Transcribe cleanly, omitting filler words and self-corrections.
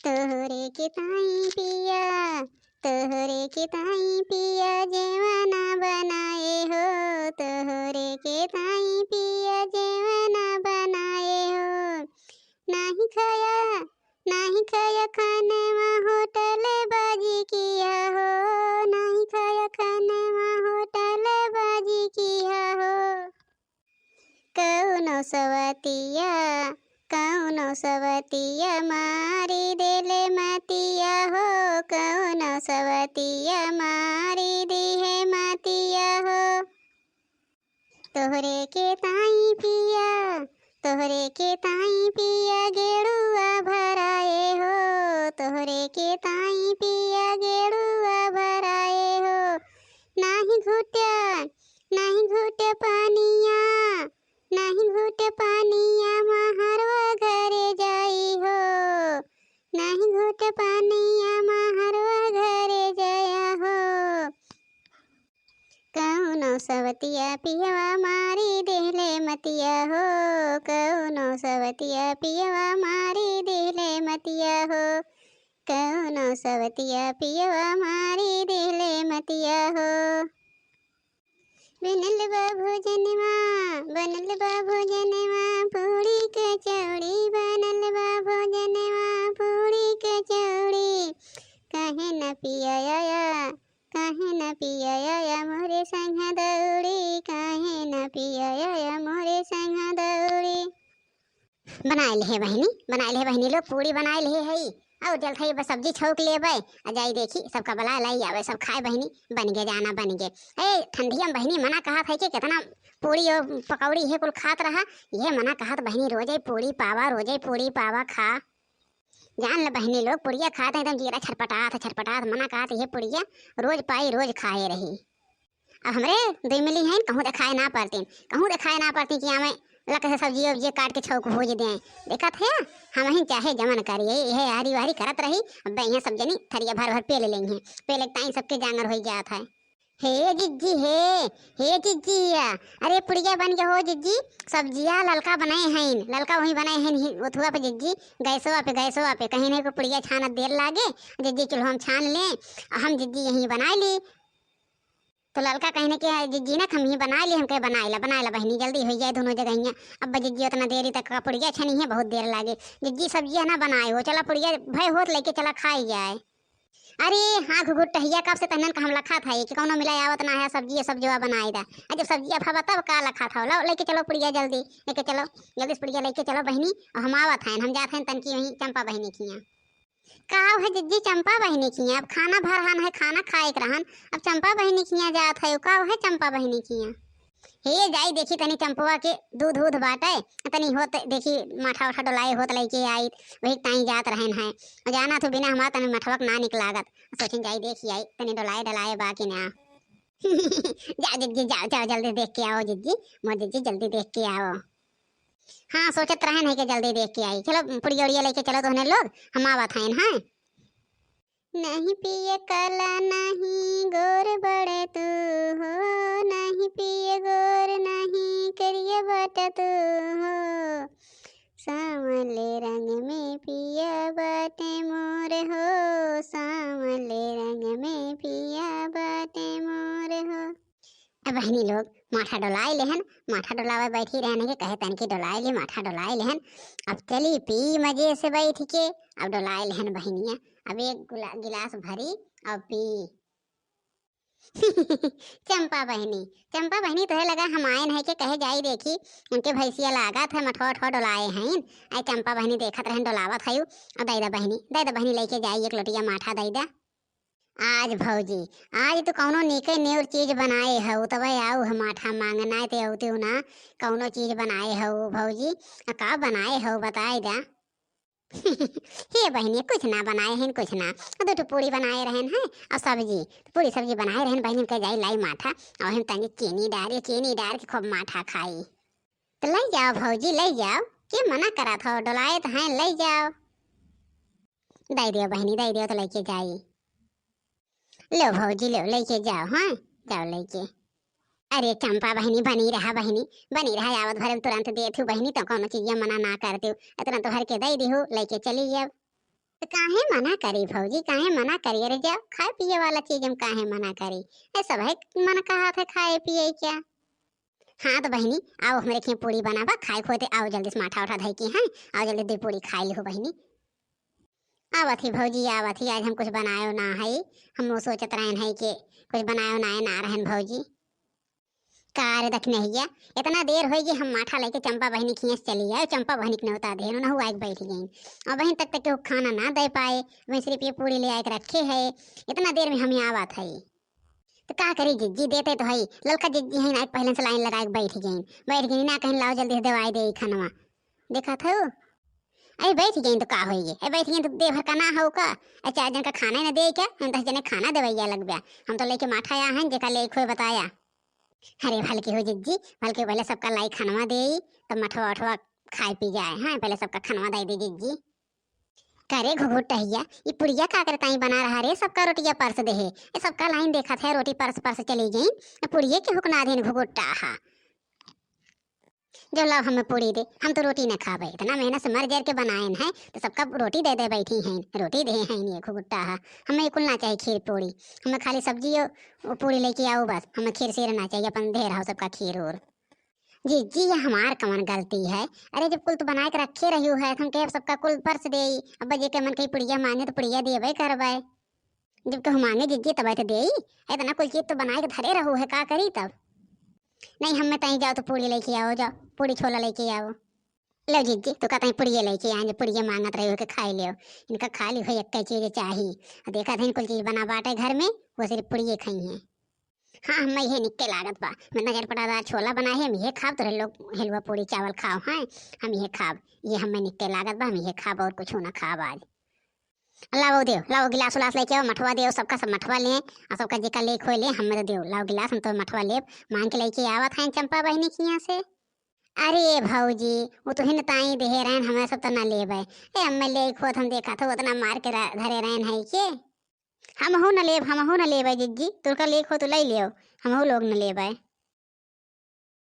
तोहरे के ताई पिया, तोहरे के ताई पिया जेवना बनाए हो, तोहरे के ताई पिया जेवना बनाए हो। नाही खाया, नाही खाया खाने में होटल बाजी किया हो, नहीं खाया खाने में होटल बाजी किया हो। कौनो सवतिया, कौनो सवतिया मारी देले मातिया हो, कौनो सवतिया मारी दी है मातिया हो। तोहरे के ताई पिया, तोहरे के ताई पिया गेड़ुआ भराए हो, तोहरे के ताई पिया गेड़ुआ भराए हो। नाही घुट्या, नाही घुट्या पानिया, नाही घुट पानिया महरवा घरे जाई हो, नहीं घुट पानिया महरवा घरे जाया हो। कौनो सवतिया पियवा मारी देले मतिया हो, कौनो सवतिया पियवा मारी देले मतिया हो, कौनो सवतिया पियवा मारी देले मतिया हो। बनल बा भोजनवा, बनल बा भोजनवा पूड़ी कचौड़ी, बनल बा भोजनवा पूड़ी कचौड़ी। काहे न पियाया, काहे न पियाया मोरे संग दौड़ी, काहे न पियाया मोरे संग दौड़ी। बनाए ले बहनी, बनाए ले बहनी लोग पूड़ी बनाए ले है और जल थई बस सब्जी छौक लेबै आ जाई देखी सबका बला लाई आवे सब खाए बहनी। बन गे जाना बन गे। ए ठंडिया में बहनी मना कहा था कि कितना पूड़ी और पकौड़ी है कुल खात रहा, ये मना कहा बहनी रोजे पूड़ी पावा, रोजे पूड़ी पावा खा। जान ले बहनी लोग पुड़िया खाते एकदम जीरा छटपटात छटपटात, मना कहा ये पुड़िया रोज पाई रोज खाए रही। अब हमरे दो मिली हैं कहूँ दिखाए ना पड़ती, कहूँ दिखाए ना पड़ती कि हमें लक से सब्जी वब्जी काट के छौक भूज दें। देखा थे हम ही चाहे जमन करिए यह हारी वारी करत रही। अब यहाँ सब जनी थरिया भर भर पेले लेंगे, पेले ताई सबके जांगर हो जात है। हे जिज्जी हे जिज्जिया, अरे पुड़िया बन गया हो जिज्जी, सब्जिया ललका बनाए हैं, ललका वही बनाए हैं उथुआ पे जिज्जी, गैसवा पे कहीं नहीं को पुड़िया छानत देर लागे, जिज्जी चलो हम छान लें, हम जिज्जी यहीं बना ली। तो ललका कहने के जिज्जी ना हम ही बना लिए, हम कहे बना ला बहनी जल्दी हो जाए दोनों जगह। अब जिज्जी उतना देरी तक पुड़िया छनी है बहुत देर लागे, जिज्जी सब्जियाँ ना बनाए हो, चला पुड़िया भय होत लेके चला खाई जाए। अरे हाँ घुघुट टहिया कब से तहन का हम लखा था कि कौनो मिलाई आवत ना है सब्जी सब्जिया बनाई दा। जब सब्जिया खावा तब का लखा था, लो लेके चलो पुड़िया जल्दी लेके चलो, जल्दी से पुड़िया लेके चलो बहनी। और हम आवत हैं, हम जाते हैं तनकी वहीं चंपा बहनी की यहाँ। कहा है जिज्जी चंपा बहनी की यहाँ, अब खाना भरहन है खाना खाए रहन, अब चंपा बहनी की यहाँ जात है, का है चंपा बहनी की यहाँ। हे जाई देखी तनी चंपवा के दूध दूध बाटे तनी होत देखी माठा उठा डोलाए होत लेके आई, वही ताई जात रहन है। और जाना तो बिना हमारा तनी मठवक ना निकलागत, सोचन जाई देखी आई तनी डोलाए डलाए बाकी ना। जा जिज्जी जाओ जाओ जल्दी देख के आओ जिज्जी, मोर जिज्जी जल्दी देख के आओ। हाँ सोचत रहन है कि जल्दी देख के आई, चलो पुड़िया उड़िया लेके चलो तो लोग हम आवत हैं। हाँ नहीं पिए काला नहीं गोर बड़े तू हो, नहीं पिए गोर नहीं करिए बट तू हो, सांवले रंग में पिया बाटे मोर हो, सांवले रंग में पिया बाटे मोर हो। अब बहनी लोग माथा डोलाए लेहन, माथा डोलावे बैठी रहने के कहे तन की डोलाए ले माथा डोलाए लेहन। अब चली पी मजे से बैठ के, अब डोलाए लेहन बहनिया, अब एक गिलास भरी और पी। चंपा बहनी तो लगा हम आयन है कि कहे जाई देखी उनके भैंसिया लागत है मठो ठो डोलाए हैं। आई चंपा बहनी देखत रहन डोलावत है, और दैदा बहनी लेके जाई एक लोटिया माठा दैदा। आज भौजी आज तो कौनो निके नेवर चीज बनाए हो, तब आओ हम माठा मांगना ते औते ना कौनो चीज बनाए हो भौजी, का बनाए हो बताए दा। हे बहनी कुछ ना बनाए हैं कुछ ना, दो तो पूड़ी बनाए रहन है और सब्जी, पूरी सब्जी बनाए रहन बहनी के जाई लाई माठा और हम तनी चीनी डाल के खूब माठा खाई। तो ले जाओ भौजी ले जाओ, के मना करा था डोलाए तो हैं ले जाओ। दे दियो बहनी दे दियो तो लेके जाई, लो भौजी लो लेके जाओ। हाँ जाओ लेके। अरे चंपा बहनी बनी रहा आवत भर तुरंत दे थी बहनी, तो कौन चीज मना ना करती, तुरंत भर के दे दी लेके चली अब। तो काहे मना करी भौजी, काहे मना करी? अरे जाओ, खाए पिए वाला चीज हम काहे मना करी? ऐसा भाई मन कहा था खाए पिए क्या? हाँ तो बहनी आओ हमारे खें पूरी बनावा, खाए खोते आओ जल्दी से माठा उठा धई की हैं। आओ जल्दी दो पूरी खाई ली हो बहनी। आवत ही भौजी आवत ही, आज हम कुछ बनायो ना है। हम वो सोचत रहन है कि कुछ बनायो ना रहन भौजी। कार दख नहीं गया, इतना देर हो गई हम माठा लेके चंपा बहनी खींच चली आए। चंपा बहनी के नौता देर ना हुआ बैठ गई और बहन तक तक के वो खाना ना दे पाए। वहीं सिर्फ ये पूरी ले आए के रखे है, इतना देर में हम यहाँ आवत है। तो का करी जिज्जी, देते तो है ललका जिज्जी है ना, पहले से लाइन लगा के बैठ गई ना, कहीं लाओ जल्दी से दवाई दे खानवा। देखा था अरे बैठ गई तो का होगी, अरे बैठ गई तो दे भर का ना हो का? अरे 4 जन का खाना ही ना दे क्या? हम 10 जने खाना देवैया लग गया। हम तो लेके माठा आया हैं जेका ले खोए बताया। अरे भलकी हो जिज्जी, भलके पहले सबका लाई खानवा दे, तब मठवा वठवा खाए पी जाए। हाँ पहले सबका खानवा दे दी जिज्जी। करे घुघुट टहिया, ये पुड़िया का करता ही बना रहा रे, सबका रोटिया परस दे है। ये सबका लाइन देखा था रोटी परस परस चली गई, पुड़िये के हुकना देन घुघुट्टा हा। जो लाओ हमें पूरी दे, हम तो रोटी न खावे, इतना मेहनत से मर जर के बनाए हैं तो सबका रोटी दे दे बैठी हैं, रोटी दे हैं ये घुघुट्टा हा। हमें कुल ना चाहिए खीर पूरी, हमें खाली सब्जी और पूरी लेके आओ बस, हमें खीर सीर ना चाहिए, अपन दे रहा सबका खीर और। जी जी ये हमार कमन गलती है। अरे जब कुल तो बना के रखे रही है हम कहे सबका कुल परस दे। अब जे के मन कहीं पुड़िया मांगे तो पुड़िया देवे करवे, जब कहूँ मांगे जिज्जी तब तो दे। इतना कुल चीज तो बनाए के धरे रहू है, का करी तब? नहीं हमें तहीं जाओ तो पूरी लेके आओ, जाओ पूरी छोला लेके आओ। लो जिज्जी तो कहता पुड़िया लेके आए, पुड़िया मांगत रही हो के खाई लियो। इनका खाली हो एक चीज चाहिए, देखा था कुल चीज बना बाटे घर में, वो सिर्फ पुड़िये खाई हैं। हाँ हम ये निक्के लागत बा, मैं नजर पड़ा छोला बना है, हम ये खाब तो लोग हलवा पूरी चावल खाओ। हाँ हम ये खाब, ये हमें निक्के लागत बा, हम ये खाब और कुछ ना खाब आज। लाओ देव, लाओ गिलास उलास लेके आओ, मठवा देव सबका, सब मठवा ले और सबका जेका ले खोए ले, हमें तो देव लाओ गिलास, हम तो मठवा ले मांग के लेके आवत हैं चंपा बहनी की यहाँ से। अरे भौजी वो तो हिन ताई दे रहन, हमें सब तो ना लेबै। ए हमें ले खोत हम देखा था उतना मार के धरे रहन है के। हम हो न लेब, हम हो न लेबै जिज्जी, तुरका ले खो तो ले लियो, हम हो लोग न लेबै।